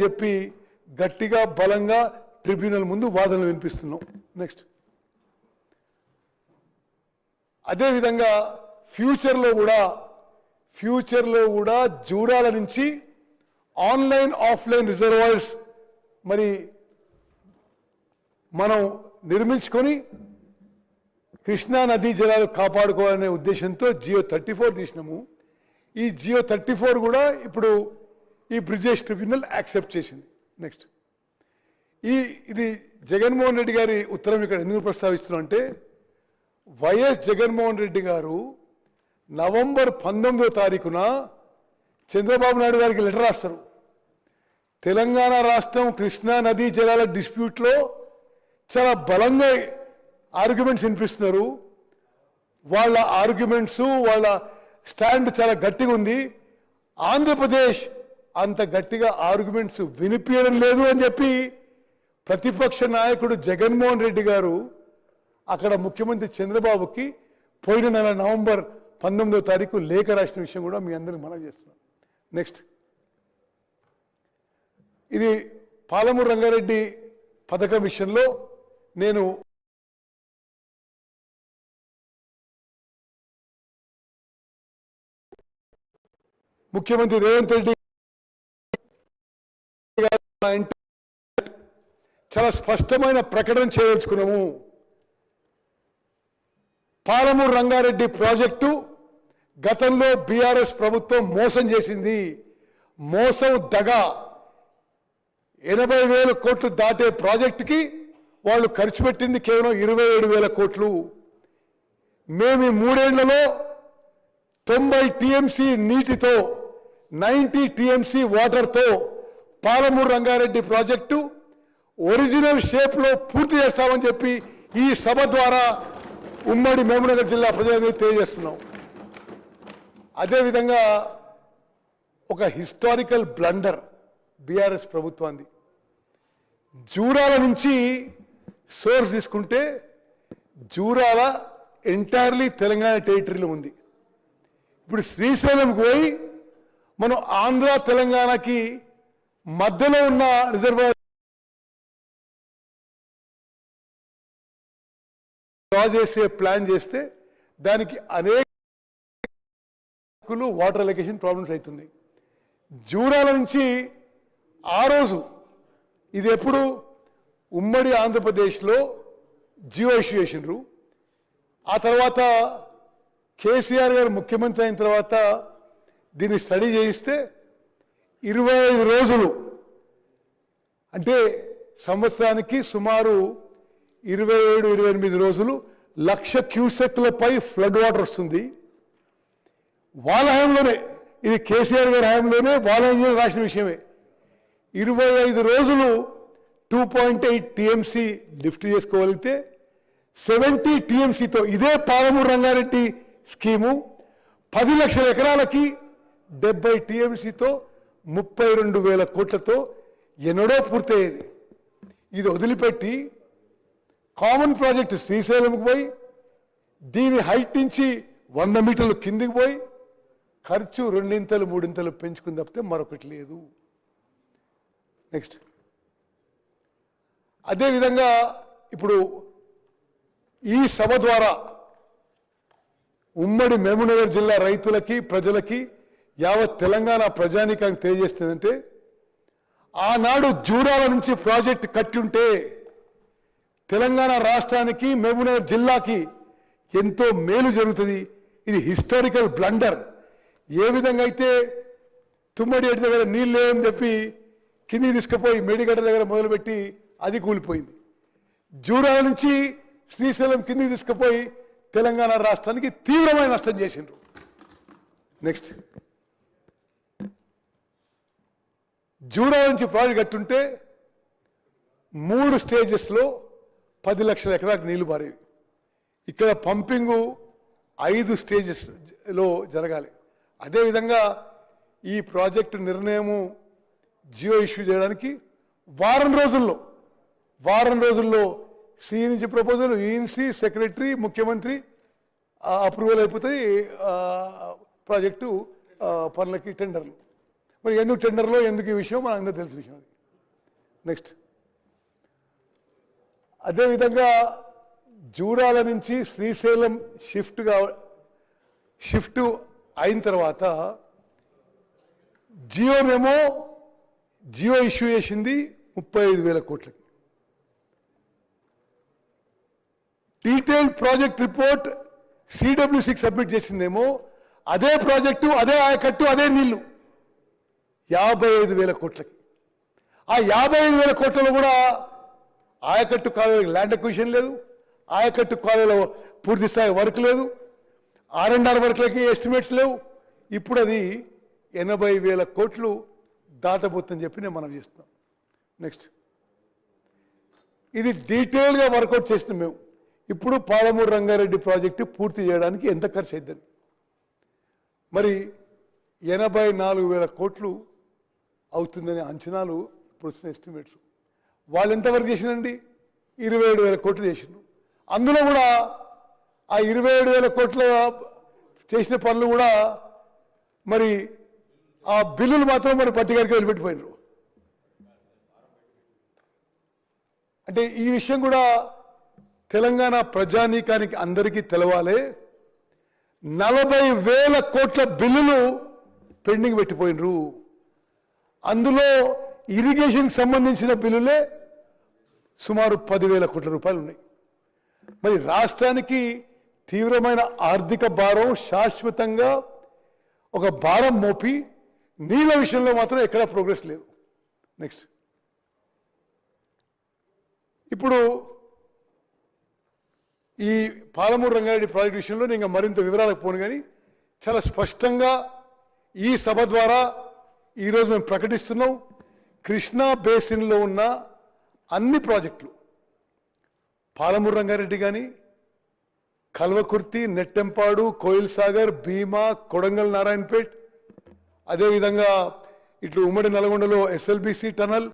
చెప్పి గట్టిగా బలంగా ట్రిబ్యునల్ ముందు వాదనలు వినిపిస్తున్నాం. నెక్స్ట్ అదే విధంగా ఫ్యూచర్లో కూడా జూరాల నుంచి ఆన్లైన్ ఆఫ్లైన్ రిజర్వాయర్స్ మరి మనం నిర్మించుకొని కృష్ణా నదీ జలాలు కాపాడుకోవాలనే ఉద్దేశంతో జియో 34 తీసినాము. ఈ జియో 34 కూడా ఇప్పుడు ఈ బ్రిజేష్ ట్రిబ్యునల్ యాక్సెప్ట్ చేసింది. నెక్స్ట్ ఇది జగన్మోహన్ రెడ్డి గారి ఉత్తరం ఇక్కడ ఎందుకు ప్రస్తావిస్తున్నాం అంటే వైఎస్ జగన్మోహన్ రెడ్డి గారు నవంబర్ 19వ తారీఖున చంద్రబాబు నాయుడు గారికి లెటర్ రాస్తారు. తెలంగాణ రాష్ట్రం కృష్ణా నదీ జలాల డిస్ప్యూట్లో చాలా బలంగా ఆర్గ్యుమెంట్స్ వినిపిస్తున్నారు. వాళ్ళ ఆర్గ్యుమెంట్స్ వాళ్ళ స్టాండ్ చాలా గట్టిగా ఉంది. ఆంధ్రప్రదేశ్ అంత గట్టిగా ఆర్గ్యుమెంట్స్ వినిపించడం లేదు అని చెప్పి ప్రతిపక్ష నాయకుడు జగన్మోహన్ రెడ్డి గారు అక్కడ ముఖ్యమంత్రి చంద్రబాబుకి పోయిన నెల నవంబర్ 19వ తారీఖు లేఖ రాసిన విషయం కూడా మీ అందరికీ మనవి చేస్తున్నాం. నెక్స్ట్ ఇది పాలమూరు రంగారెడ్డి పథకం విషయంలో నేను ముఖ్యమంత్రి రేవంత్ రెడ్డి చాలా స్పష్టమైన ప్రకటన చేయదలుచుకున్నాము. పాలమూరు రంగారెడ్డి ప్రాజెక్టు గతంలో బీఆర్ఎస్ ప్రభుత్వం మోసం చేసింది. మోసం దగ 80,000 కోట్లు దాటే ప్రాజెక్టుకి వాళ్ళు ఖర్చు పెట్టింది కేవలం 27,000 కోట్లు. మేము 3 ఏళ్లలో 90 టీఎంసీ నీటితో 90 టీఎంసీ వాటర్తో పాలమూరు రంగారెడ్డి ప్రాజెక్టు ఒరిజినల్ షేప్లో పూర్తి చేస్తామని చెప్పి ఈ సభ ద్వారా ఉమ్మడి మహబూబ్నగర్ జిల్లా ప్రజలకు తెలియజేస్తున్నాం. అదేవిధంగా ఒక హిస్టారికల్ బ్లండర్ బీఆర్ఎస్ ప్రభుత్వాన్ని జూరాల నుంచి సోర్స్ తీసుకుంటే జూరాల ఎంటైర్లీ తెలంగాణ టెరిటరీలో ఉంది. ఇప్పుడు శ్రీశైలంకి పోయి మనం ఆంధ్ర తెలంగాణకి మధ్యలో ఉన్న రిజర్వాయర్ డ్రా చేసే ప్లాన్ చేస్తే దానికి అనేక వాటర్ అలొకేషన్ ప్రాబ్లమ్స్ అవుతున్నాయి. జూరాల నుంచి ఆ రోజు ఇది ఎప్పుడు ఉమ్మడి ఆంధ్రప్రదేశ్లో జియో ఇష్యూ చేసినారు. ఆ తర్వాత కేసీఆర్ గారు ముఖ్యమంత్రి అయిన తర్వాత దీన్ని స్టడీ చేయిస్తే 25 రోజులు అంటే సంవత్సరానికి సుమారు 27-28 రోజులు 1,00,000 క్యూసెక్లపై ఫ్లడ్ వాటర్ వస్తుంది. వాళ్ళ హయాంలోనే ఇది కేసీఆర్ గారి హయాంలోనే వాళ్ళ ఇంజనీర్ రాసిన విషయమే. 25 రోజులు 2.8 టీఎంసీ లిఫ్ట్ చేసుకోగలిగితే 70 టీఎంసీతో ఇదే పాలమూరు రంగారెడ్డి స్కీము 10 లక్షల ఎకరాలకి 70 టీఎంసీతో 32,000 కోట్లతో ఎన్నడో పూర్తయ్యేది. ఇది వదిలిపెట్టి కామన్ ప్రాజెక్ట్ శ్రీశైలంకి పోయి దీని హైట్ నుంచి 100 మీటర్లు కిందికి పోయి ఖర్చు 2-3 పెంచుకుని తప్పితే మరొకటి లేదు. నెక్స్ట్ అదేవిధంగా ఇప్పుడు ఈ సభ ద్వారా ఉమ్మడి మహబూబ్నగర్ జిల్లా రైతులకి ప్రజలకి యావత్ తెలంగాణ ప్రజానీకానికి తెలియజేస్తుందంటే ఆనాడు జూరాల నుంచి ప్రాజెక్ట్ కట్టి ఉంటే తెలంగాణ రాష్ట్రానికి మహబూబ్నగర్ జిల్లాకి ఎంతో మేలు జరుగుతుంది. ఇది హిస్టారికల్ బ్లండర్. ఏ విధంగా అయితే తుమ్మడి ఎడ్డి దగ్గర నీళ్ళు లేవని చెప్పి కిందికి తీసుకుపోయి మేడిగడ్డ దగ్గర మొదలుపెట్టి అది కూలిపోయింది. జూరాల నుంచి శ్రీశైలం కిందికి తీసుకుపోయి తెలంగాణ రాష్ట్రానికి తీవ్రమైన నష్టం చేసిండ్రు. నెక్స్ట్ జూరాల నుంచి ప్రాజెక్ట్ కట్టుంటే 3 స్టేజెస్లో 10 లక్షల ఎకరాలకు నీళ్లు పారేవి. ఇక్కడ పంపింగు 5 స్టేజెస్లో జరగాలి. అదేవిధంగా ఈ ప్రాజెక్టు నిర్ణయము జియో ఇష్యూ చేయడానికి వారం రోజుల్లో సి నుంచి ప్రపోజల్ ఈఎన్సీ సెక్రటరీ ముఖ్యమంత్రి అప్రూవల్ అయిపోతాయి. ప్రాజెక్టు పనులకి టెండర్లు మరి ఎందుకు టెండర్లో ఎందుకు ఈ విషయం మన అందరూ తెలిసిన విషయం. నెక్స్ట్ అదేవిధంగా జూరాల నుంచి శ్రీశైలం షిఫ్ట్ అయిన తర్వాత జియో ఇష్యూ చేసింది 35,000 కోట్లకి. డీటెయిల్డ్ ప్రాజెక్ట్ రిపోర్ట్ సిడబ్ల్యూసికి సబ్మిట్ చేసిందేమో అదే ప్రాజెక్టు, అదే ఆయకట్టు, అదే నీళ్లు 55,000 కోట్లకి. ఆ 55,000 కోట్లలో కూడా ఆయకట్టు కాలువలో ల్యాండ్ అక్విజిషన్ లేదు, ఆయకట్టు కాలువలో పూర్తి స్థాయి వర్క్ లేదు, R&R వర్క్లకి ఎస్టిమేట్స్ లేవు. ఇప్పుడు అది 80,000 కోట్లు దాటబోతుందని చెప్పి నేను మనం చేస్తున్నాం. నెక్స్ట్ ఇది డీటెయిల్గా వర్కౌట్ చేస్తున్నాం మేము. ఇప్పుడు పాలమూరు రంగారెడ్డి ప్రాజెక్టు పూర్తి చేయడానికి ఎంత ఖర్చు అవుతుంది? మరి 84,000 కోట్లు అవుతుందనే అంచనాలు ఇప్పుడు వచ్చిన ఎస్టిమేట్స్. వాళ్ళు ఎంతవరకు చేసినండి? 27,000 కోట్లు చేసిండ్రు. అందులో కూడా ఆ 27,000 కోట్ల చేసిన పనులు కూడా మరి ఆ బిల్లులు మాత్రం మరి పట్టిగారికి వదిలిపెట్టిపోయినారు. అంటే ఈ విషయం కూడా తెలంగాణ ప్రజానీకానికి అందరికీ తెలవాలి. 40,000 కోట్ల బిల్లులు పెండింగ్ పెట్టిపోయినరు. అందులో ఇరిగేషన్కి సంబంధించిన బిల్లులే సుమారు 10,000 కోట్ల రూపాయలు ఉన్నాయి. మరి రాష్ట్రానికి తీవ్రమైన ఆర్థిక భారం, శాశ్వతంగా ఒక భారం మోపి నీళ్ళ విషయంలో మాత్రం ఎక్కడా ప్రోగ్రెస్ లేదు. నెక్స్ట్ ఇప్పుడు ఈ పాలమూరు రంగారెడ్డి ప్రాజెక్ట్ విషయంలో నేను మరింత వివరాలకు పోను, కానీ చాలా స్పష్టంగా ఈ సభ ద్వారా ఈరోజు మేము ప్రకటిస్తున్నాం. కృష్ణా బేసిన్లో ఉన్న అన్ని ప్రాజెక్టులు, పాలమూరు రంగారెడ్డి కానీ, కల్వకుర్తి, నెట్టెంపాడు, కోయిల్ సాగర్, భీమా, కొడంగల్, నారాయణపేట్, అదేవిధంగా ఇట్లు ఉమ్మడి నల్గొండలో SLBC టనల్,